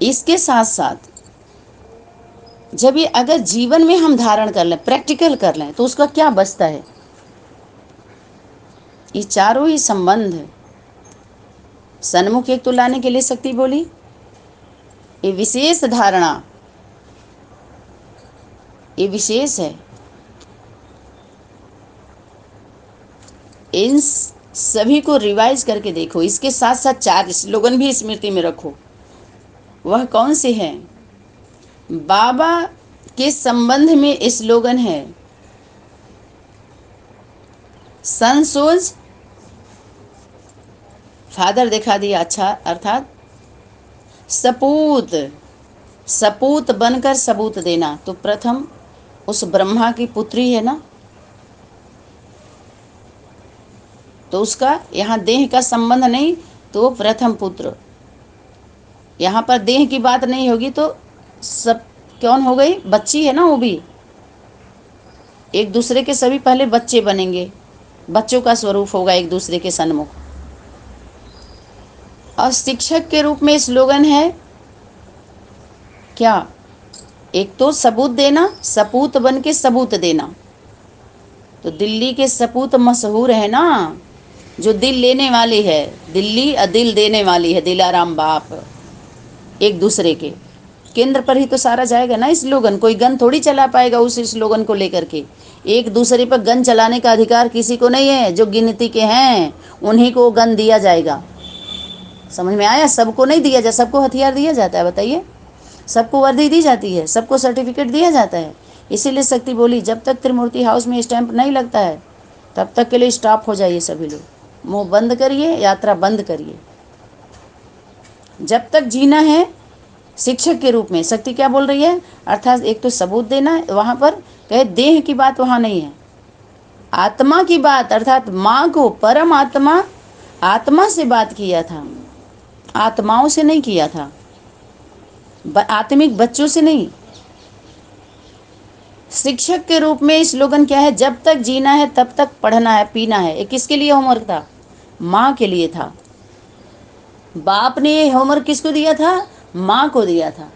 इसके साथ साथ जब ये अगर जीवन में हम धारण कर लें, प्रैक्टिकल कर लें, तो उसका क्या बचता है? ये चारों ही संबंध सन्मुख एक तो लाने के लिए शक्ति बोली, ये विशेष धारणा, ये विशेष है। इन सभी को रिवाइज करके देखो। इसके साथ साथ 4 स्लोगन भी स्मृति में रखो। वह कौन से हैं? बाबा के संबंध में स्लोगन है, सन सोज फादर दिखा दिया, अच्छा, अर्थात सपूत, सपूत बनकर सबूत देना। तो प्रथम उस ब्रह्मा की पुत्री है ना, तो उसका यहाँ देह का संबंध नहीं, तो प्रथम पुत्र। यहाँ पर देह की बात नहीं होगी तो सब कौन हो गई? बच्ची है ना, वो भी एक दूसरे के सभी पहले बच्चे बनेंगे, बच्चों का स्वरूप होगा एक दूसरे के सन्मुख। और शिक्षक के रूप में स्लोगन है क्या? एक तो सबूत देना, सपूत बन के सबूत देना। तो दिल्ली के सपूत मशहूर है ना, जो दिल लेने वाली है, दिल्ली दिल देने वाली है, दिलाराम बाप। एक दूसरे के केंद्र पर ही तो सारा जाएगा ना स्लोगन। कोई गन थोड़ी चला पाएगा उस स्लोगन को लेकर के। एक दूसरे पर गन चलाने का अधिकार किसी को नहीं है। जो गिनती के हैं उन्हीं को गन दिया जाएगा। समझ में आया? सबको नहीं दिया जाता। सबको हथियार दिया जाता है? बताइए। सबको वर्दी दी जाती है, सबको सर्टिफिकेट दिया जाता है। इसीलिए शक्ति बोली, जब तक त्रिमूर्ति हाउस में स्टैंप नहीं लगता है तब तक के लिए स्टॉप हो जाइए सभी लोग, मुंह बंद करिए, यात्रा बंद करिए। जब तक जीना है शिक्षक के रूप में, शक्ति क्या बोल रही है? अर्थात एक तो सबूत देना, वहाँ पर कहे देह की बात वहाँ नहीं है, आत्मा की बात, अर्थात माँ को, परम आत्मा, आत्मा से बात किया था, आत्माओं से नहीं किया था, आत्मिक बच्चों से नहीं। शिक्षक के रूप में स्लोगन क्या है? जब तक जीना है तब तक पढ़ना है, पीना है। ये किसके लिए होमवर्क था? माँ के लिए था। बाप ने ये होमवर्क किसको दिया था? माँ को दिया था।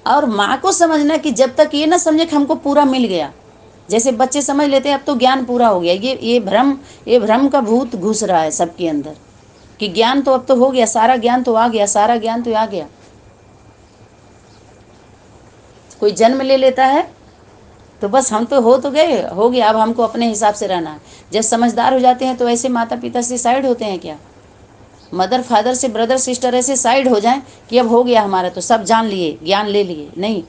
और माँ को समझना कि जब तक ये ना समझे कि हमको पूरा मिल गया, जैसे बच्चे समझ लेते हैं अब तो ज्ञान पूरा हो गया, ये भ्रम का भूत घुस रहा है सबके अंदर कि ज्ञान तो अब तो हो गया, सारा ज्ञान तो आ गया, सारा ज्ञान तो आ गया। कोई जन्म ले लेता है तो बस हम तो हो गया, अब हमको अपने हिसाब से रहना है। जब समझदार हो जाते हैं तो ऐसे माता पिता से साइड होते हैं क्या? मदर फादर से, ब्रदर सिस्टर ऐसे साइड हो जाएं कि अब हो गया हमारा, तो सब जान लिए, ज्ञान ले लिए? नहीं।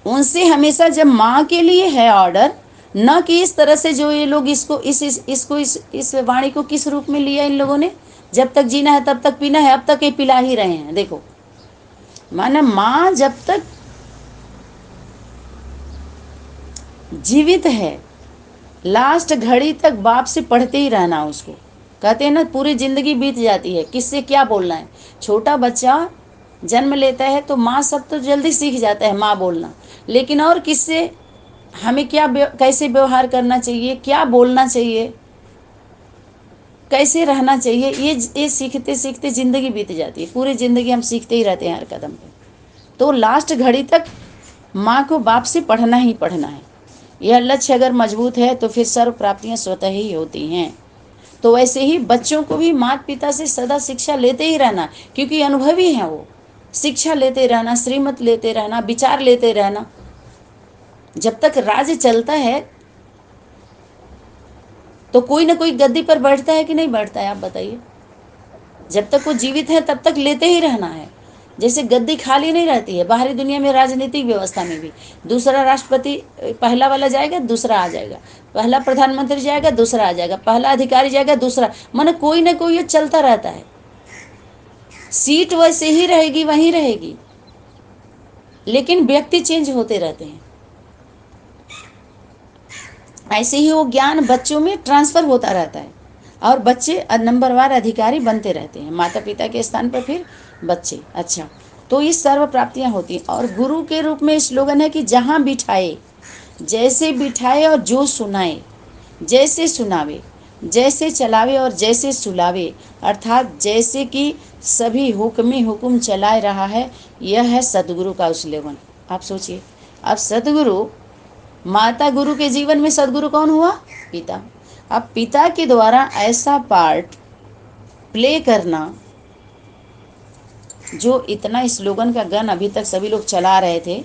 उनसे हमेशा जब माँ के लिए है ऑर्डर, न कि इस तरह से जो ये लोग इस वाणी को किस रूप में लिया इन लोगों ने? जब तक जीना है तब तक पीना है, अब तक ये पिला ही रहे हैं। देखो, माना माँ जब तक जीवित है, लास्ट घड़ी तक बाप से पढ़ते ही रहना उसको। कहते हैं ना, पूरी जिंदगी बीत जाती है, किससे क्या बोलना है। छोटा बच्चा जन्म लेता है तो माँ सब तो जल्दी सीख जाता है माँ बोलना, लेकिन और किससे हमें क्या कैसे व्यवहार करना चाहिए, क्या बोलना चाहिए, कैसे रहना चाहिए, ये सीखते सीखते ज़िंदगी बीत जाती है। पूरी ज़िंदगी हम सीखते ही रहते हैं हर कदम पे। तो लास्ट घड़ी तक माँ को बाप से पढ़ना ही पढ़ना है। यह लक्ष्य अगर मजबूत है तो फिर सर्व प्राप्तियाँ स्वतः ही होती हैं। तो वैसे ही बच्चों को भी माता पिता से सदा शिक्षा लेते ही रहना, क्योंकि अनुभवी हैं वो। शिक्षा लेते रहना, श्रीमत लेते रहना, विचार लेते रहना। जब तक राज्य चलता है तो कोई ना कोई गद्दी पर बैठता है कि नहीं बैठता है? आप बताइए। जब तक वो जीवित है तब तक लेते ही रहना है। जैसे गद्दी खाली नहीं रहती है, बाहरी दुनिया में राजनीतिक व्यवस्था में भी दूसरा राष्ट्रपति, पहला वाला जाएगा दूसरा आ जाएगा, पहला प्रधानमंत्री जाएगा दूसरा आ जाएगा, पहला अधिकारी जाएगा दूसरा, माने कोई ना कोई ये चलता रहता है। सीट वैसे ही रहेगी, वहीं रहेगी, लेकिन व्यक्ति चेंज होते रहते हैं। ऐसे ही वो ज्ञान बच्चों में ट्रांसफर होता रहता है और बच्चे नंबरवार अधिकारी बनते रहते हैं, माता पिता के स्थान पर फिर बच्चे। अच्छा, तो ये सर्व प्राप्तियाँ होती हैं। और गुरु के रूप में स्लोगन है कि जहाँ बिठाए, जैसे बिठाए और जो सुनाए, जैसे सुनावे जैसे चलावे और जैसे सुलावे, अर्थात जैसे कि सभी हुक्म ही हुक्म चलाए रहा है, यह है सदगुरु का उल्लेखन। आप सोचिए, अब सदगुरु, माता गुरु के जीवन में सदगुरु कौन हुआ? पिता। अब पिता के द्वारा ऐसा पार्ट प्ले करना, जो इतना स्लोगन का गन अभी तक सभी लोग चला रहे थे,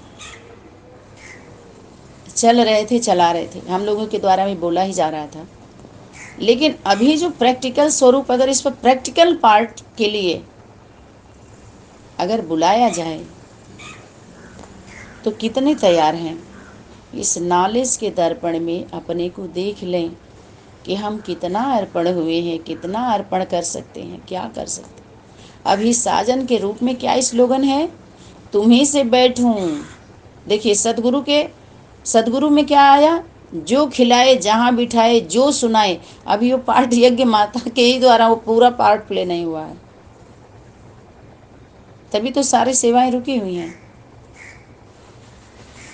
चला रहे थे, हम लोगों के द्वारा भी बोला ही जा रहा था, लेकिन अभी जो प्रैक्टिकल स्वरूप, अगर इस पर प्रैक्टिकल पार्ट के लिए अगर बुलाया जाए तो कितने तैयार हैं? इस नॉलेज के दर्पण में अपने को देख लें कि हम कितना अर्पण हुए हैं, कितना अर्पण कर सकते हैं, क्या कर सकते हैं। अभी साजन के रूप में क्या स्लोगन है? तुम्ही से बैठूं। देखिए सदगुरु में क्या आया? जो खिलाए, जहाँ बिठाए, जो सुनाए। अभी वो पाठ यज्ञ माता के ही द्वारा वो पूरा पार्ट प्ले नहीं हुआ है, तभी तो सारी सेवाएं रुकी हुई हैं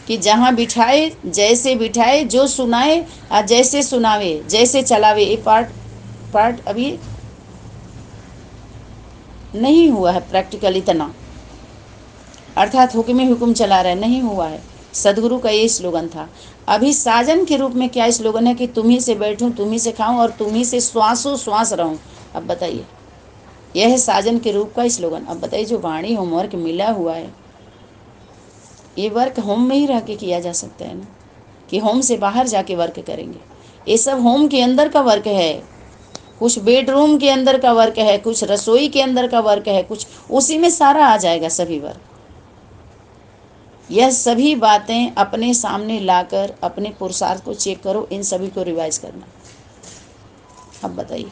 कि जहाँ बिठाए, जैसे बिठाए, जो सुनाए और जैसे सुनावे, जैसे चलावे। ये पार्ट अभी नहीं हुआ है प्रैक्टिकल इतना, अर्थात हुक्म ही हुक्म चला रहे, नहीं हुआ है। सदगुरु का ये स्लोगन था। अभी साजन के रूप में क्या स्लोगन है कि तुम्ही से बैठूं, तुम्ही से खाऊं और तुम्ही से श्वासों श्वास रहूं। अब बताइए, यह है साजन के रूप का स्लोगन। अब बताइए, जो वाणी होमवर्क मिला हुआ है, ये वर्क होम में ही रह के किया जा सकता है ना, कि होम से बाहर जाके वर्क करेंगे? ये सब होम के अंदर का वर्क है, कुछ बेडरूम के अंदर का वर्क है, कुछ रसोई के अंदर का वर्क है, कुछ उसी में सारा आ जाएगा सभी वर्क। यह सभी बातें अपने सामने लाकर अपने पुरुषार्थ को चेक करो, इन सभी को रिवाइज करना। अब बताइए,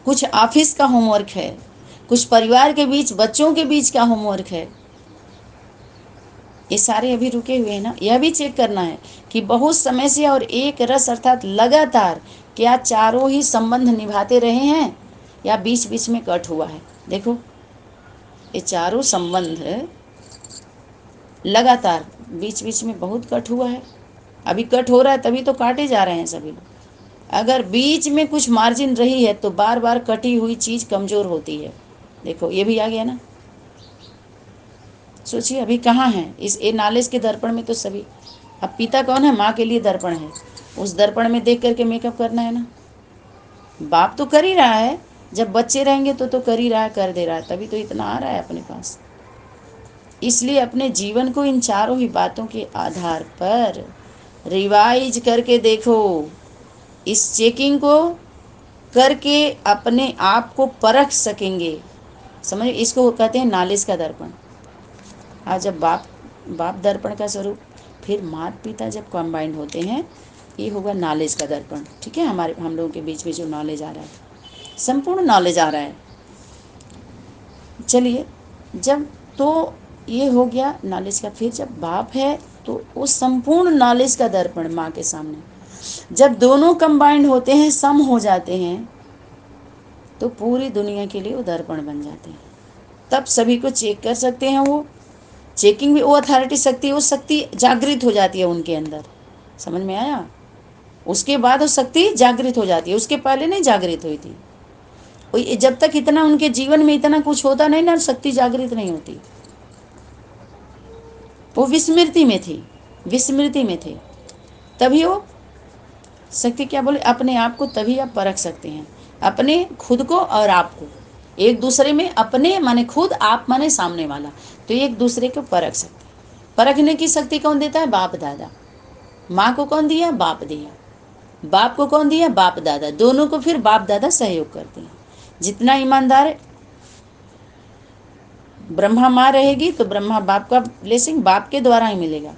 कुछ ऑफिस का होमवर्क है, कुछ परिवार के बीच, बच्चों के बीच का होमवर्क है, ये सारे अभी रुके हुए हैं ना। यह भी चेक करना है कि बहुत समय से और एक रस अर्थात लगातार क्या चारों ही संबंध निभाते रहे हैं या बीच बीच में कट हुआ है। देखो, ये चारों संबंध लगातार, बीच बीच में बहुत कट हुआ है, अभी कट हो रहा है, तभी तो काटे जा रहे हैं सभी लोग। अगर बीच में कुछ मार्जिन रही है तो बार बार कटी हुई चीज़ कमज़ोर होती है। देखो, ये भी आ गया ना। सोचिए अभी कहाँ हैं इस ए नॉलेज के दर्पण में तो सभी। अब पिता कौन है? माँ के लिए दर्पण है, उस दर्पण में देख करके मेकअप करना है ना। बाप तो कर ही रहा है, जब बच्चे रहेंगे तो कर ही रहा है, कर दे रहा है, तभी तो इतना आ रहा है अपने पास। इसलिए अपने जीवन को इन चारों ही बातों के आधार पर रिवाइज करके देखो। इस चेकिंग को करके अपने आप को परख सकेंगे। समझ, इसको कहते हैं नॉलेज का दर्पण। आज जब बाप दर्पण का स्वरूप, फिर माता पिता जब कंबाइंड होते हैं, ये होगा नॉलेज का दर्पण। ठीक है, हम लोगों के बीच में जो नॉलेज आ रहा है, संपूर्ण नॉलेज आ रहा है। चलिए, जब तो ये हो गया नॉलेज का, फिर जब बाप है तो वो संपूर्ण नॉलेज का दर्पण माँ के सामने। जब दोनों कंबाइंड होते हैं, सम हो जाते हैं, तो पूरी दुनिया के लिए वो दर्पण बन जाते हैं। तब सभी को चेक कर सकते हैं। वो चेकिंग भी, वो अथॉरिटी शक्ति, वो शक्ति जागृत हो जाती है उनके अंदर। समझ में आया? उसके बाद वो शक्ति जागृत हो जाती है, उसके पहले नहीं जागृत हुई थी। जब तक इतना उनके जीवन में इतना कुछ होता नहीं ना, शक्ति जागृत नहीं होती। वो विस्मृति में थी, विस्मृति में थे। तभी वो शक्ति, क्या बोले, अपने आप को तभी आप परख सकते हैं, अपने खुद को और आपको एक दूसरे में। अपने माने खुद, आप माने सामने वाला, तो एक दूसरे को परख सकते हैं। परखने की शक्ति कौन देता है? बाप दादा। माँ को कौन दिया? बाप दिया। बाप को कौन दिया? बाप दादा। दोनों को फिर बाप दादा सहयोग करते हैं। जितना ईमानदार ब्रह्मा माँ रहेगी तो ब्रह्मा बाप का ब्लेसिंग बाप के द्वारा ही मिलेगा।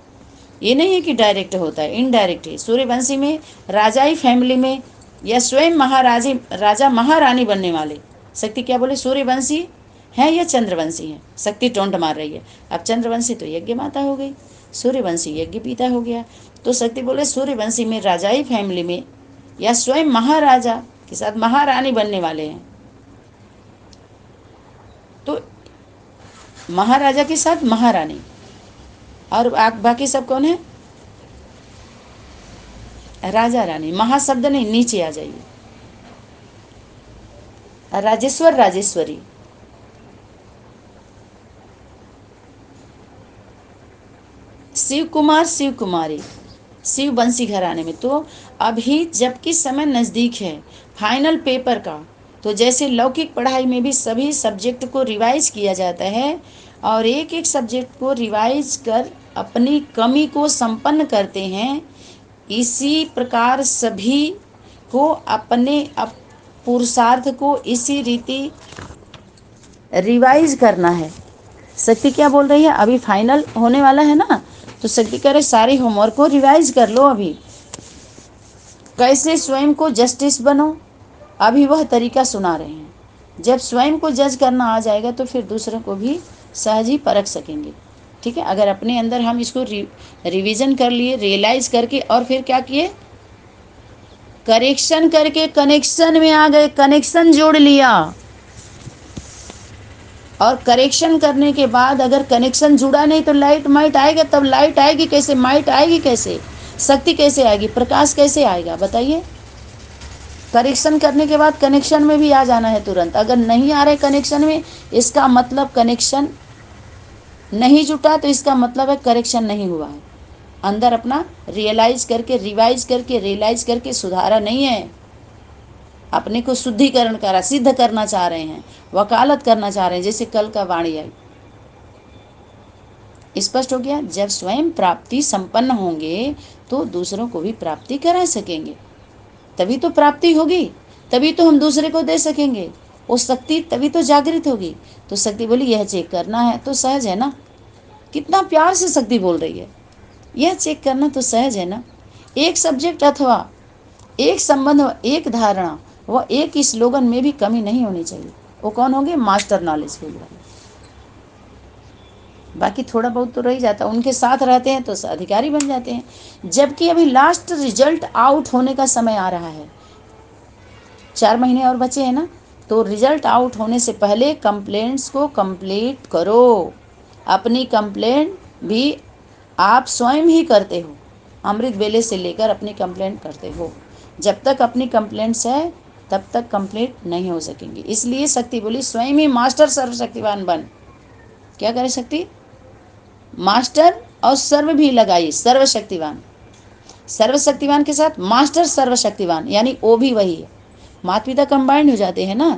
ये नहीं है कि डायरेक्ट होता है, इनडायरेक्ट है। सूर्यवंशी में, राजाई फैमिली में, या स्वयं महाराजी, राजा महारानी बनने वाले शक्ति, क्या बोले, सूर्यवंशी है या चंद्रवंशी है? शक्ति टोंट मार रही है। अब चंद्रवंशी तो यज्ञ माता हो गई, सूर्यवंशी यज्ञ पिता हो गया। तो शक्ति बोले सूर्यवंशी में, राजाई फैमिली में, या स्वयं महाराजा के साथ महारानी बनने वाले हैं। तो महाराजा के साथ महारानी, और बाकी सब कौन है? राजा रानी, महाशब्द नहीं, नीचे आ जाइए। राजेश्वर राजेश्वरी, शिव कुमार शिव कुमारी, शिव बंसी घराने में। तो अभी जबकि समय नज़दीक है फाइनल पेपर का, तो जैसे लौकिक पढ़ाई में भी सभी सब्जेक्ट को रिवाइज किया जाता है और एक एक सब्जेक्ट को रिवाइज कर अपनी कमी को संपन्न करते हैं, इसी प्रकार सभी को अपने पुरुषार्थ को इसी रीति रिवाइज करना है। शक्ति क्या बोल रही है, अभी फाइनल होने वाला है ना, तो शक्ति कह रहे सारी होमवर्क को रिवाइज कर लो। अभी कैसे स्वयं को जस्टिस बनो, अभी वह तरीका सुना रहे हैं। जब स्वयं को जज करना आ जाएगा तो फिर दूसरों को भी सहज ही परख सकेंगे। ठीक है, अगर अपने अंदर हम इसको रिवीजन कर लिए, रियलाइज करके, और फिर क्या किए, करेक्शन करके कनेक्शन में आ गए, कनेक्शन जोड़ लिया। और करेक्शन करने के बाद अगर कनेक्शन जुड़ा नहीं तो लाइट माइट आएगा, तब लाइट आएगी कैसे, माइट आएगी कैसे, शक्ति कैसे आएगी, प्रकाश कैसे आएगा, बताइए। करेक्शन करने के बाद कनेक्शन में भी आ जाना है तुरंत। अगर नहीं आ रहे कनेक्शन में, इसका मतलब कनेक्शन नहीं जुटा, तो इसका मतलब है करेक्शन नहीं हुआ है। अंदर अपना रियलाइज करके, रिवाइज करके, रियलाइज करके सुधारा नहीं है, अपने को शुद्धिकरण करा, सिद्ध करना चाह रहे हैं, वकालत करना चाह रहे हैं, जैसे कल का वाणी आई। स्पष्ट हो गया। जब स्वयं प्राप्ति संपन्न होंगे तो दूसरों को भी प्राप्ति करा सकेंगे, तभी तो प्राप्ति होगी, तभी तो हम दूसरे को दे सकेंगे, वो शक्ति तभी तो जागृत होगी। तो शक्ति बोली यह चेक करना है तो सहज है ना, कितना प्यार से शक्ति बोल रही है, यह चेक करना तो सहज है ना। एक सब्जेक्ट अथवा एक संबंध, एक धारणा व एक स्लोगन में भी कमी नहीं होनी चाहिए। वो कौन होंगे, मास्टर नॉलेज के लिए। बाकी थोड़ा बहुत तो रह जाता, उनके साथ रहते हैं तो अधिकारी बन जाते हैं। जबकि अभी लास्ट रिजल्ट आउट होने का समय आ रहा है, 4 महीने और बचे हैं ना, तो रिजल्ट आउट होने से पहले कंप्लेंट्स को कंप्लीट करो। अपनी कंप्लेंट भी आप स्वयं ही करते हो, अमृत वेले से लेकर अपनी कंप्लेंट करते हो। जब तक अपनी कंप्लेंट्स है तब तक कंप्लीट नहीं हो सकेंगी। इसलिए शक्ति बोली स्वयं ही मास्टर सर्वशक्तिवान बन। क्या करे शक्ति, मास्टर और सर्व भी लगाइए, सर्वशक्तिवान। सर्वशक्तिवान के साथ मास्टर सर्वशक्तिवान, यानी वो भी वही है। माता पिता कंबाइंड हो जाते हैं ना,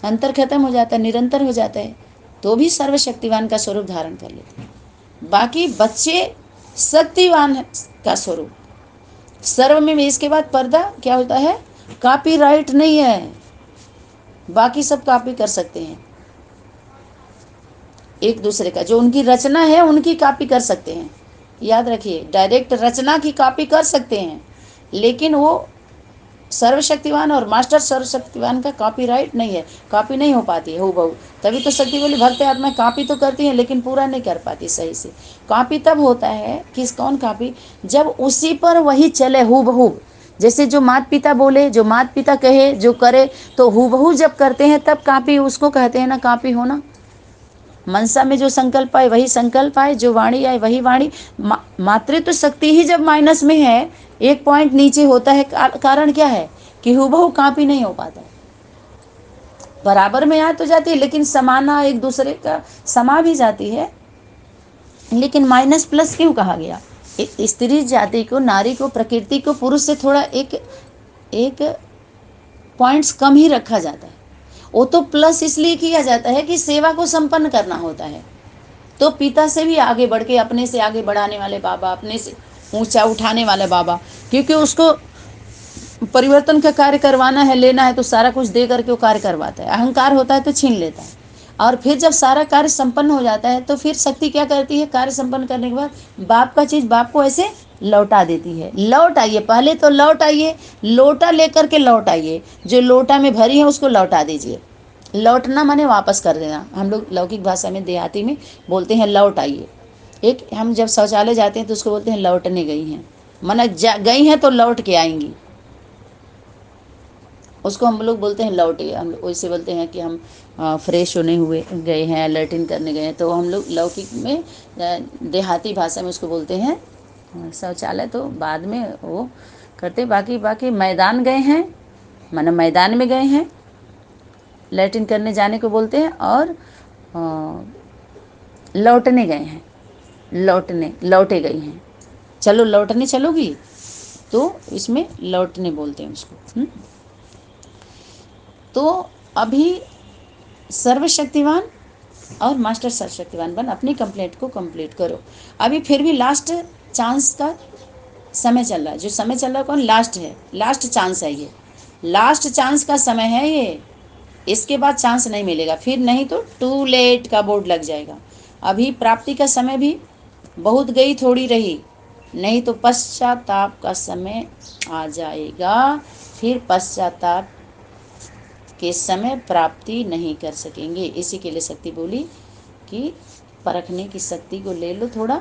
अंतर खत्म हो जाता है, निरंतर हो जाता है, तो भी सर्वशक्तिवान का स्वरूप धारण कर लेते हैं। बाकी बच्चे शक्तिवान का स्वरूप। सर्व में इसके बाद पर्दा क्या होता है, कॉपीराइट नहीं है, बाकी सब कॉपी कर सकते हैं एक दूसरे का, जो उनकी रचना है उनकी कॉपी कर सकते हैं। याद रखिए, डायरेक्ट रचना की कॉपी कर सकते हैं, लेकिन वो सर्वशक्तिवान और मास्टर सर्वशक्तिवान का कॉपीराइट नहीं है, कॉपी नहीं हो पाती है हूबहू। तभी तो शक्ति बोली भक्त आत्मा कॉपी तो करती है लेकिन पूरा नहीं कर पाती सही से। कॉपी तब होता है, किस कौन कॉपी, जब उसी पर वही चले हूबहू। जैसे जो माता पिता बोले, जो माता पिता कहे, जो करे, तो हूबहू जब करते हैं तब कॉपी उसको कहते हैं ना, कॉपी होना। मनसा में जो संकल्प आए वही संकल्प आए, जो वाणी आए वही वाणी। मातृत्व शक्ति ही जब माइनस में है, 1 पॉइंट नीचे होता है, कारण क्या है कि हूबहू कॉपी नहीं हो पाता। बराबर में आ तो जाती है, लेकिन समाना एक दूसरे का समा भी जाती है, लेकिन माइनस प्लस क्यों कहा गया। स्त्री जाति को, नारी को, प्रकृति को पुरुष से थोड़ा एक पॉइंट्स कम ही रखा जाता है। वो तो प्लस इसलिए किया जाता है कि सेवा को संपन्न करना होता है। तो पिता से भी आगे बढ़ के, अपने से आगे बढ़ाने वाले बाबा, अपने से ऊंचा उठाने वाले बाबा, क्योंकि उसको परिवर्तन का कार्य करवाना है, लेना है, तो सारा कुछ दे करके वो कार्य करवाता है। अहंकार होता है तो छीन लेता है। और फिर जब सारा कार्य संपन्न हो जाता है तो फिर शक्ति क्या करती है, कार्य संपन्न करने के बाद बाप का चीज़ बाप को ऐसे लौटा देती है। लौट आइए, पहले तो लौट आइए, लोटा लेकर के लौट आइए, जो लोटा में भरी है उसको लौटा दीजिए। लौटना माने वापस कर देना, हम लोग लौकिक भाषा में देहाती में बोलते हैं लौट आइए। एक हम जब शौचालय जाते हैं तो उसको बोलते हैं लौटने गई हैं, माना गई हैं तो लौट के आएंगी, उसको हम लोग बोलते हैं लौटे। हम लोग वैसे बोलते हैं कि हम फ्रेश होने हुए गए हैं, लैट्रिन करने गए हैं, तो हम लोग लौकिक में, देहाती भाषा में उसको बोलते हैं शौचालय। तो बाद में वो करते। बाकी बाकी मैदान गए हैं, माने मैदान में गए हैं, लैट्रिन करने जाने को बोलते हैं। और लौटने गए हैं, लौटे गई हैं। चलो लौटने चलोगी, तो इसमें लौटने बोलते हैं उसको। तो अभी सर्वशक्तिवान और मास्टर सर्वशक्तिवान बन अपनी कंप्लेंट को कंप्लीट करो। अभी फिर भी लास्ट चांस का समय चल रहा है। जो समय चल रहा है कौन, लास्ट है, लास्ट चांस है ये, लास्ट चांस का समय है ये। इसके बाद चांस नहीं मिलेगा, फिर नहीं तो टू लेट का बोर्ड लग जाएगा। अभी प्राप्ति का समय भी बहुत गई थोड़ी रही, नहीं तो पश्चाताप का समय आ जाएगा। फिर पश्चाताप के समय प्राप्ति नहीं कर सकेंगे। इसी के लिए शक्ति बोली कि परखने की शक्ति को ले लो थोड़ा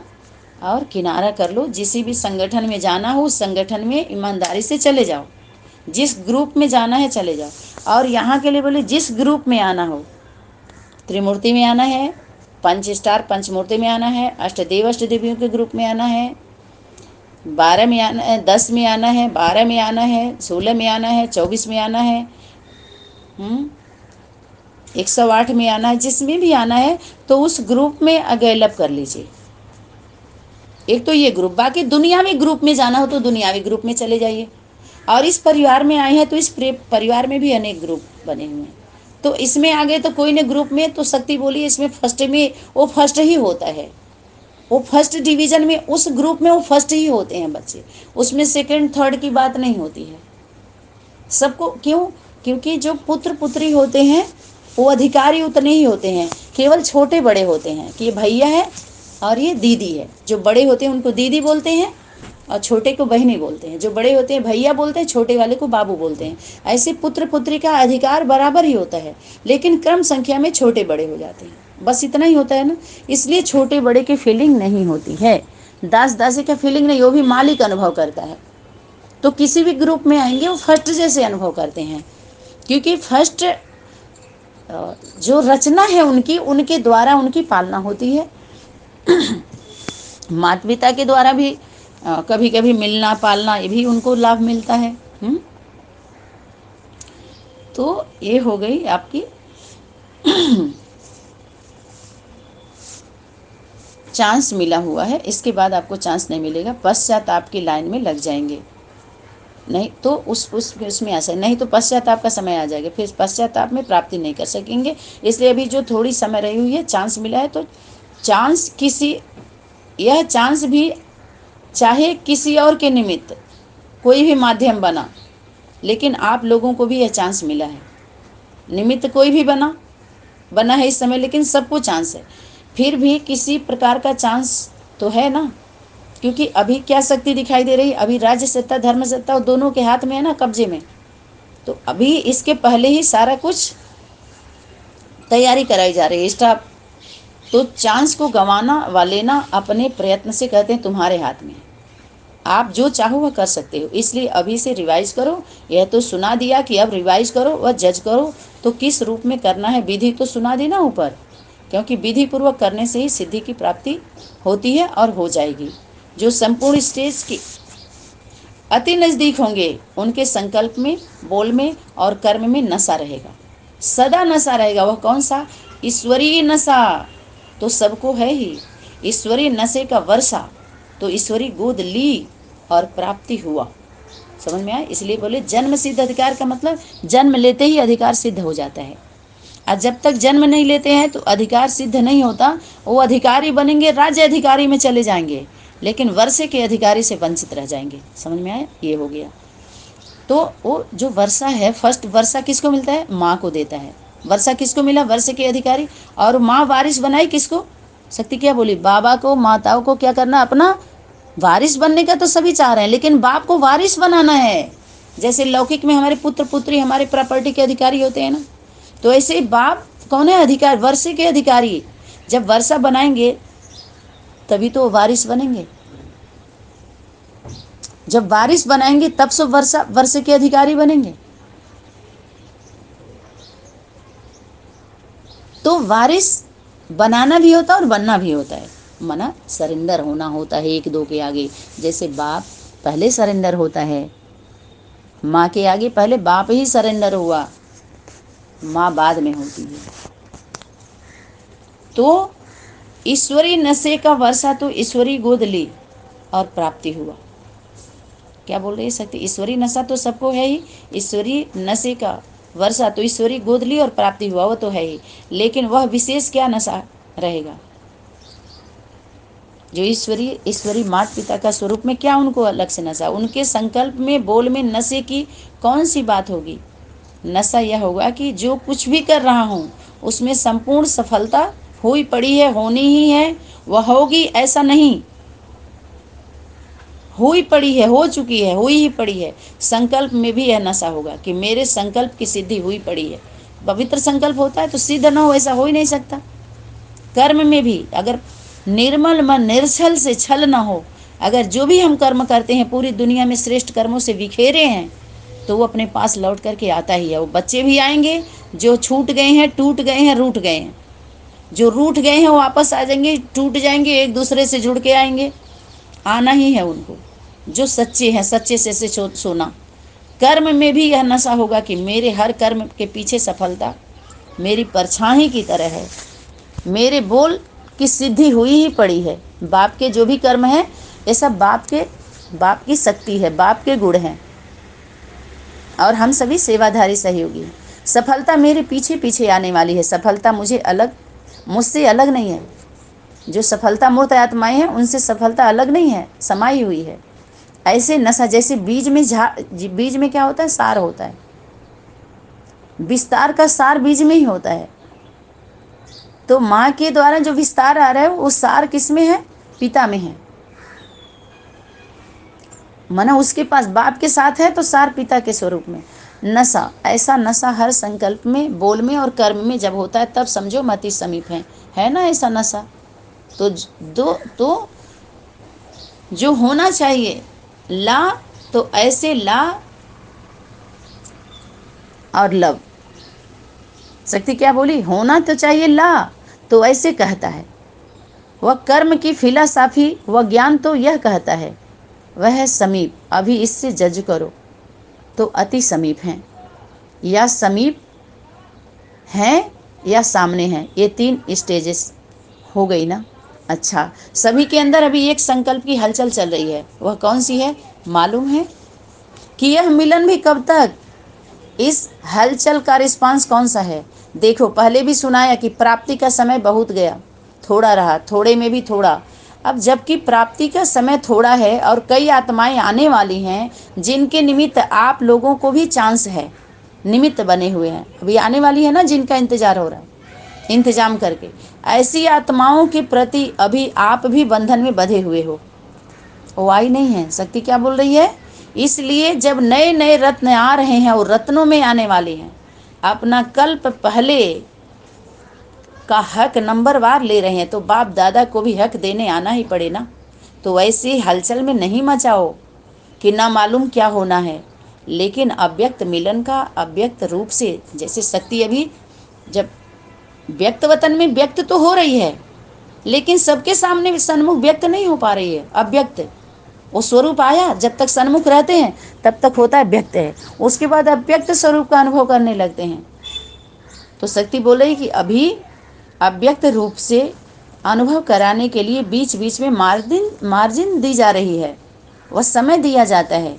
और किनारा कर लो। जिस भी संगठन में जाना हो उस संगठन में ईमानदारी से चले जाओ, जिस ग्रुप में जाना है चले जाओ। और यहाँ के लिए बोले जिस ग्रुप में आना हो, त्रिमूर्ति में आना है, 5 स्टार पंचमूर्ति में आना है, अष्टदेव अष्टदेवियों के ग्रुप में आना है, 12 में आना है, 10 में आना है, 12 में आना है, 16 में आना है, 24 में आना है, 108 में आना है, जिसमें भी आना है तो उस ग्रुप में अगेलअप कर लीजिए। एक तो ये ग्रुप, बाकी दुनियावी ग्रुप में जाना हो तो दुनियावी ग्रुप में चले जाइए। और इस परिवार में आए हैं तो इस परिवार में भी अनेक ग्रुप बने हुए हैं, तो इसमें आ गए तो कोई ने ग्रुप में, तो शक्ति बोली इसमें फर्स्ट में वो फर्स्ट ही होता है, वो फर्स्ट डिवीजन में उस ग्रुप में वो फर्स्ट ही होते हैं बच्चे, उसमें सेकंड थर्ड की बात नहीं होती है सबको। क्यों? क्योंकि जो पुत्र पुत्री होते हैं वो अधिकारी उतने ही होते हैं, केवल छोटे बड़े होते हैं कि ये भैया है और ये दीदी है। जो बड़े होते हैं उनको दीदी बोलते हैं और छोटे को बहनी बोलते हैं। जो बड़े होते हैं भैया बोलते हैं, छोटे वाले को बाबू बोलते हैं। ऐसे पुत्र पुत्री का अधिकार बराबर ही होता है, लेकिन क्रम संख्या में छोटे बड़े हो जाते हैं, बस इतना ही होता है ना। इसलिए छोटे बड़े की फीलिंग नहीं होती है, दास दासी का फीलिंग नहीं, वो भी मालिक अनुभव करता है। तो किसी भी ग्रुप में आएंगे वो फर्स्ट जैसे अनुभव करते हैं, क्योंकि फर्स्ट जो रचना है उनकी, उनके द्वारा उनकी पालना होती है। माता पिता के द्वारा भी कभी कभी मिलना पालना, ये भी उनको लाभ मिलता है। तो ये हो गई आपकी चांस मिला हुआ है। इसके बाद आपको चांस नहीं मिलेगा, पश्चाताप की लाइन में लग जाएंगे, नहीं तो उसमें ऐसा नहीं तो पश्चाताप का समय आ जाएगा, फिर पश्चाताप में प्राप्ति नहीं कर सकेंगे। इसलिए अभी जो थोड़ी समय रही हुई है, चांस मिला है, तो चांस किसी, यह चांस भी चाहे किसी और के निमित्त कोई भी माध्यम बना, लेकिन आप लोगों को भी यह चांस मिला है। निमित्त कोई भी बना है इस समय, लेकिन सबको चांस है। फिर भी किसी प्रकार का चांस तो है ना, क्योंकि अभी क्या शक्ति दिखाई दे रही, अभी राज्य सत्ता धर्म सत्ता दोनों के हाथ में है ना, कब्जे में। तो अभी इसके पहले ही सारा कुछ तैयारी कराई जा रही है, स्टाफ। तो चांस को गंवाना व लेना अपने प्रयत्न से, कहते हैं तुम्हारे हाथ में, आप जो चाहो वह कर सकते हो। इसलिए अभी से रिवाइज करो। यह तो सुना दिया कि अब रिवाइज करो व जज करो, तो किस रूप में करना है, विधि तो सुना दी ना ऊपर, क्योंकि विधि पूर्वक करने से ही सिद्धि की प्राप्ति होती है और हो जाएगी। जो संपूर्ण स्टेज की अति नज़दीक होंगे उनके संकल्प में, बोल में और कर्म में नशा रहेगा, सदा नशा रहेगा। वह कौन सा? ईश्वरीय नशा तो सबको है ही, ईश्वरीय नशे का वर्षा। तो ईश्वरी गोद ली और प्राप्ति हुआ, समझ में आया? इसलिए बोले जन्म सिद्ध अधिकार का मतलब जन्म लेते ही अधिकार सिद्ध हो जाता है, और जब तक जन्म नहीं लेते हैं तो अधिकार सिद्ध नहीं होता। वो अधिकारी बनेंगे, राज्य अधिकारी में चले जाएंगे, लेकिन वर्षे के अधिकारी से वंचित रह जाएंगे। समझ में आया? ये हो गया। तो वो जो वर्षा है, फर्स्ट वर्षा किसको मिलता है? माँ को देता है। वर्षा किसको मिला? वर्षे के अधिकारी। और माँ वारिस बनाई किसको? शक्ति क्या बोली? बाबा को, माताओं को क्या करना? अपना वारिस बनने का तो सभी चाह रहे हैं, लेकिन बाप को वारिस बनाना है। जैसे लौकिक में हमारे पुत्र पुत्री हमारे प्रॉपर्टी के अधिकारी होते हैं ना, तो ऐसे बाप कौन है? अधिकार, वर्षे के अधिकारी। जब वर्षा बनाएंगे तभी तो वारिस बनेंगे, जब वारिस बनाएंगे तब सब वर्षे के अधिकारी बनेंगे। तो वारिस बनाना भी होता है और बनना भी होता है, मना सरेंडर होना होता है एक दो के आगे। जैसे बाप पहले सरेंडर होता है, माँ के आगे पहले बाप ही सरेंडर हुआ, माँ बाद में होती है। तो ईश्वरी नशे का वर्षा तो ईश्वरी गोद ली और प्राप्ति हुआ। क्या बोल रही है शक्ति? ईश्वरी नशा तो सबको है ही, ईश्वरी नशे का वर्षा तो ईश्वरी गोद ली और प्राप्ति हुआ, वो तो है ही, लेकिन वह विशेष क्या नशा रहेगा? जो ईश्वरी माता पिता का स्वरूप में क्या उनको अलग से नशा? उनके संकल्प में, बोल में नशे की कौन सी बात होगी? नशा यह होगा कि जो कुछ भी कर रहा हूँ उसमें संपूर्ण सफलता हुई पड़ी है, होनी ही है, वह होगी ऐसा नहीं, हुई पड़ी है, हो चुकी है, हुई ही पड़ी है। संकल्प में भी यह नशा होगा कि मेरे संकल्प की सिद्धि हुई पड़ी है। पवित्र संकल्प होता है तो सिद्ध न हो ऐसा हो ही नहीं सकता। कर्म में भी अगर निर्मल मन, निर्छल से छल न हो, अगर जो भी हम कर्म करते हैं पूरी दुनिया में श्रेष्ठ कर्मों से बिखेरे हैं, तो वो अपने पास लौट करके आता ही है। वो बच्चे भी आएंगे जो छूट गए हैं, टूट गए हैं, रूठ गए हैं। जो रूठ गए हैं वो वापस आ जाएंगे, टूट जाएंगे, एक दूसरे से जुड़ के आएंगे, आना ही है उनको। जो सच्चे हैं, सच्चे से सोना। कर्म में भी यह नशा होगा कि मेरे हर कर्म के पीछे सफलता मेरी परछाई की तरह है, मेरे बोल की सिद्धि हुई ही पड़ी है। बाप के जो भी कर्म है ये सब बाप की शक्ति है, बाप के गुण हैं, और हम सभी सेवाधारी सहयोगी हैं। सफलता मेरे पीछे पीछे आने वाली है। सफलता मुझसे अलग नहीं है। जो सफलता मूर्त आत्माएं हैं उनसे सफलता अलग नहीं है, समाई हुई है। ऐसे नशा जैसे बीज में क्या होता है? सार होता है। विस्तार का सार बीज में ही होता है। तो माँ के द्वारा जो विस्तार आ रहा है वो सार किस में है? पिता में है। माना उसके पास बाप के साथ है तो सार पिता के स्वरूप में। नशा, ऐसा नशा हर संकल्प में, बोल में और कर्म में जब होता है तब समझो मति समीप है ना ऐसा नशा। तो जो होना चाहिए ला, तो ऐसे ला और लव। शक्ति क्या बोली? होना तो चाहिए ला, तो ऐसे कहता है। वह कर्म की फिलॉसफी, वह ज्ञान तो यह कहता है, वह है समीप, अभी इससे जज करो तो अति समीप हैं, या समीप हैं या सामने हैं। ये 3 स्टेजेस हो गई ना। अच्छा, सभी के अंदर अभी एक संकल्प की हलचल चल रही है। वह कौन सी है? मालूम है कि यह मिलन भी कब तक? इस हलचल का रिस्पांस कौन सा है? देखो, पहले भी सुनाया कि प्राप्ति का समय बहुत गया, थोड़ा रहा, थोड़े में भी थोड़ा। अब जबकि प्राप्ति का समय थोड़ा है और कई आत्माएं आने वाली हैं जिनके निमित्त आप लोगों को भी चांस है, निमित्त बने हुए हैं। अभी आने वाली है ना, जिनका इंतजार हो रहा है, इंतजाम करके। ऐसी आत्माओं के प्रति अभी आप भी बंधन में बंधे हुए हो, वो आई नहीं है। शक्ति क्या बोल रही है? इसलिए जब नए नए रत्न आ रहे हैं और रत्नों में आने वाले हैं, अपना कल्प पहले का हक नंबरवार ले रहे हैं, तो बाप दादा को भी हक देने आना ही पड़े ना। तो वैसे हलचल में नहीं मचाओ कि ना मालूम क्या होना है, लेकिन अव्यक्त मिलन का अव्यक्त रूप से, जैसे शक्ति अभी जब व्यक्त वतन में व्यक्त तो हो रही है, लेकिन सबके सामने सन्मुख व्यक्त नहीं हो पा रही है। अव्यक्त वो स्वरूप आया, जब तक सन्मुख रहते हैं तब तक होता है व्यक्त है, उसके बाद अव्यक्त स्वरूप का अनुभव करने लगते हैं। तो शक्ति बोल रही कि अभी अव्यक्त रूप से अनुभव कराने के लिए बीच बीच में मार्जिन दी जा रही है, वह समय दिया जाता है।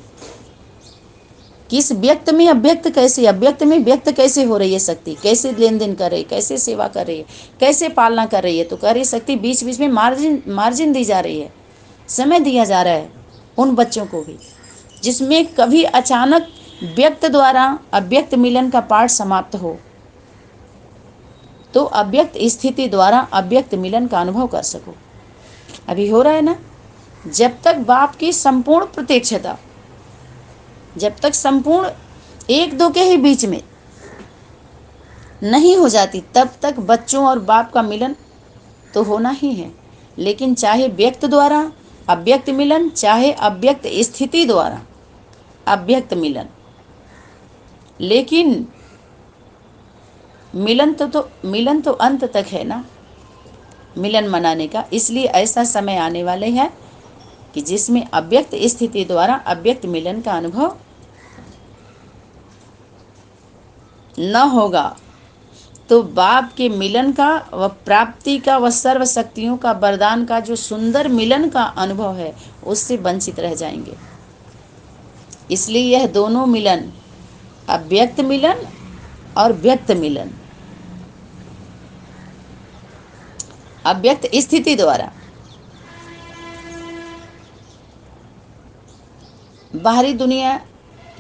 किस व्यक्त में अव्यक्त कैसे, अव्यक्त में व्यक्त कैसे हो रही है शक्ति, कैसे लेन देन कर रही है, कैसे सेवा कर रही है, कैसे पालना कर रही है। तो कर रही शक्ति बीच बीच में मार्जिन दी जा रही है, समय दिया जा रहा है उन बच्चों को भी, जिसमें कभी अचानक व्यक्त द्वारा अव्यक्त मिलन का पाठ समाप्त हो तो अव्यक्त स्थिति द्वारा अव्यक्त मिलन का अनुभव कर सको। अभी हो रहा है ना। जब तक बाप की संपूर्ण प्रत्यक्षता, जब तक संपूर्ण एक दो के ही बीच में नहीं हो जाती, तब तक बच्चों और बाप का मिलन तो होना ही है। लेकिन चाहे व्यक्त द्वारा अव्यक्त मिलन, चाहे अव्यक्त स्थिति द्वारा अव्यक्त मिलन, लेकिन मिलन तो अंत तक है ना, मिलन मनाने का। इसलिए ऐसा समय आने वाले हैं कि जिसमें अव्यक्त स्थिति द्वारा अव्यक्त मिलन का अनुभव न होगा तो बाप के मिलन का व प्राप्ति का व सर्व शक्तियों का वरदान का जो सुंदर मिलन का अनुभव है उससे वंचित रह जाएंगे। इसलिए यह दोनों मिलन, अव्यक्त मिलन और व्यक्त मिलन, अव्यक्त स्थिति द्वारा बाहरी दुनिया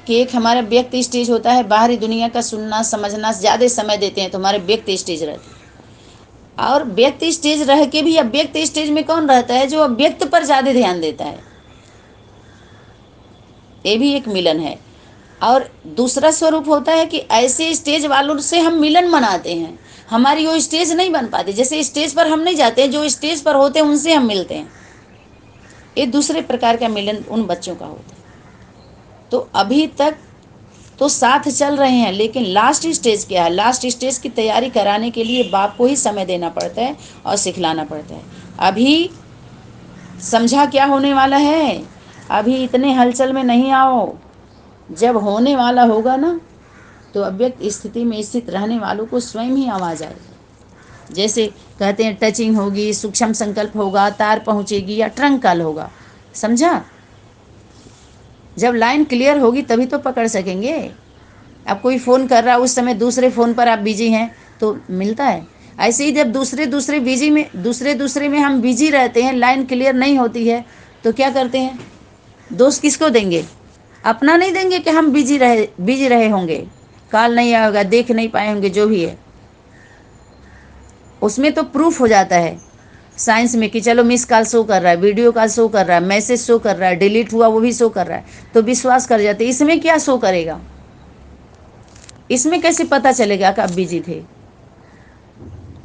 कि एक हमारा व्यक्त स्टेज होता है, बाहरी दुनिया का सुनना समझना ज़्यादा समय देते हैं तो हमारे व्यक्त स्टेज रहते हैं। और व्यक्त स्टेज रह के भी अव्यक्त स्टेज में कौन रहता है? जो अव्यक्त पर ज़्यादा ध्यान देता है। ये भी एक मिलन है। और दूसरा स्वरूप होता है कि ऐसे स्टेज वालों से हम मिलन मनाते हैं, हमारी वो स्टेज नहीं बन पाती। जैसे स्टेज पर हम नहीं जाते, जो स्टेज पर होते हैं उनसे हम मिलते हैं। ये दूसरे प्रकार का मिलन उन बच्चों का होता है। तो अभी तक तो साथ चल रहे हैं, लेकिन लास्ट स्टेज क्या है? लास्ट स्टेज की तैयारी कराने के लिए बाप को ही समय देना पड़ता है और सिखलाना पड़ता है। अभी समझा क्या होने वाला है? अभी इतने हलचल में नहीं आओ। जब होने वाला होगा ना तो अव्यक्त स्थिति में स्थित रहने वालों को स्वयं ही आवाज़ आएगी। जैसे कहते हैं टचिंग होगी, सूक्ष्म संकल्प होगा, तार पहुँचेगी या ट्रंक कॉल होगा। समझा? जब लाइन क्लियर होगी तभी तो पकड़ सकेंगे। अब कोई फ़ोन कर रहा है, उस समय दूसरे फ़ोन पर आप बिजी हैं तो मिलता है। ऐसे ही जब दूसरे में हम बिजी रहते हैं, लाइन क्लियर नहीं होती है तो क्या करते हैं? दोष किसको देंगे? अपना नहीं देंगे कि हम बिजी रहे होंगे, कॉल नहीं आया होगा, देख नहीं पाए होंगे, जो भी है। उसमें तो प्रूफ हो जाता है साइंस में कि चलो मिस कॉल शो कर रहा है, वीडियो कॉल शो कर रहा है, मैसेज शो कर रहा है, डिलीट हुआ वो भी शो कर रहा है, तो विश्वास कर जाते। इसमें क्या शो करेगा? इसमें कैसे पता चलेगा कि आप बिजी थे?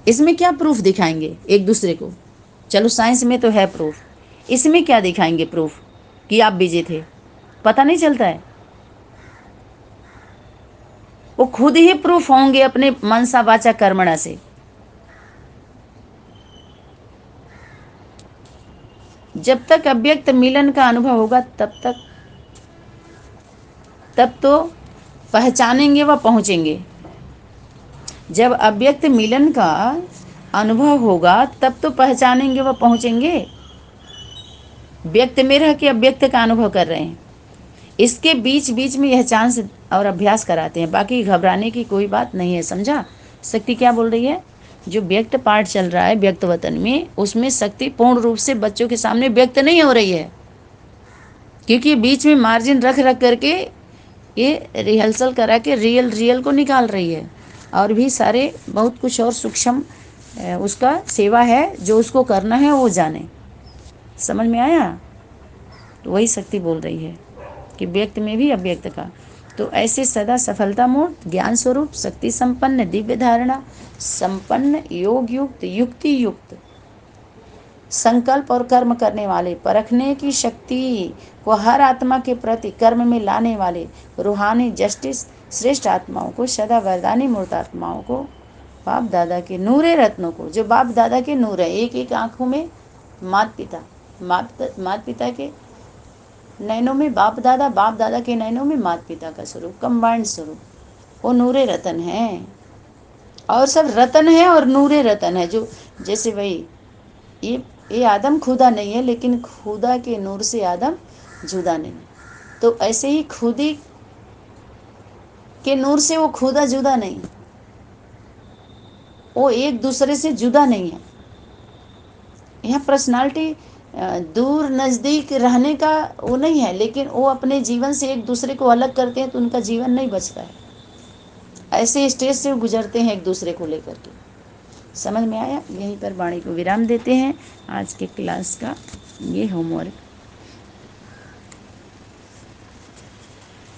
इसमें क्या प्रूफ दिखाएंगे एक दूसरे को? चलो साइंस में तो है प्रूफ, इसमें क्या दिखाएंगे प्रूफ कि आप बिजी थे? पता नहीं चलता है। वो खुद ही प्रूफ होंगे अपने मनसा वाचा कर्मणा से। जब तक अव्यक्त मिलन का अनुभव होगा तब तो पहचानेंगे व पहुंचेंगे। जब अव्यक्त मिलन का अनुभव होगा तब तो पहचानेंगे व पहुंचेंगे। व्यक्त में रह के अव्यक्त का अनुभव कर रहे हैं, इसके बीच बीच में यह चांस और अभ्यास कराते हैं। बाकी घबराने की कोई बात नहीं है। समझा शक्ति क्या बोल रही है? जो व्यक्त पाठ चल रहा है व्यक्त वतन में, उसमें शक्ति पूर्ण रूप से बच्चों के सामने व्यक्त नहीं हो रही है, क्योंकि बीच में मार्जिन रख करके ये रिहर्सल करा के रियल को निकाल रही है। और भी सारे बहुत कुछ और सूक्ष्म उसका सेवा है जो उसको करना है, वो जाने। समझ में आया? तो वही शक्ति बोल रही है कि व्यक्त में भी अव्यक्त का। तो ऐसे सदा सफलता मूर्त, ज्ञान स्वरूप, शक्ति संपन्न, दिव्य धारणा संपन्न, योग युक्त, युक्ति युक्त, संकल्प और कर्म करने वाले, परखने की शक्ति को हर आत्मा के प्रति कर्म में लाने वाले रूहानी जस्टिस श्रेष्ठ आत्माओं को, सदा वरदानी मूर्त आत्माओं को, बाप दादा के नूरे रत्नों को, जो बाप दादा के नूर है। एक एक आँखों में मात पिता के नैनों में बाप दादा के नैनों में मात पिता का स्वरूप, कंबाइंड स्वरूप, वो नूरे रतन है। और सब रतन है और नूरे रतन है। जो जैसे भाई ये आदम खुदा नहीं है, लेकिन खुदा के नूर से आदम जुदा नहीं। तो ऐसे ही खुदी के नूर से वो खुदा जुदा नहीं, वो एक दूसरे से जुदा नहीं है। यहाँ पर्सनालिटी दूर नज़दीक रहने का वो नहीं है, लेकिन वो अपने जीवन से एक दूसरे को अलग करते हैं तो उनका जीवन नहीं बचता है। ऐसे स्टेज से वो गुजरते हैं एक दूसरे को लेकर के। समझ में आया? यहीं पर वाणी को विराम देते हैं आज के क्लास का ये होमवर्क।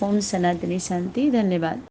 ओम सनातनी शांति। धन्यवाद।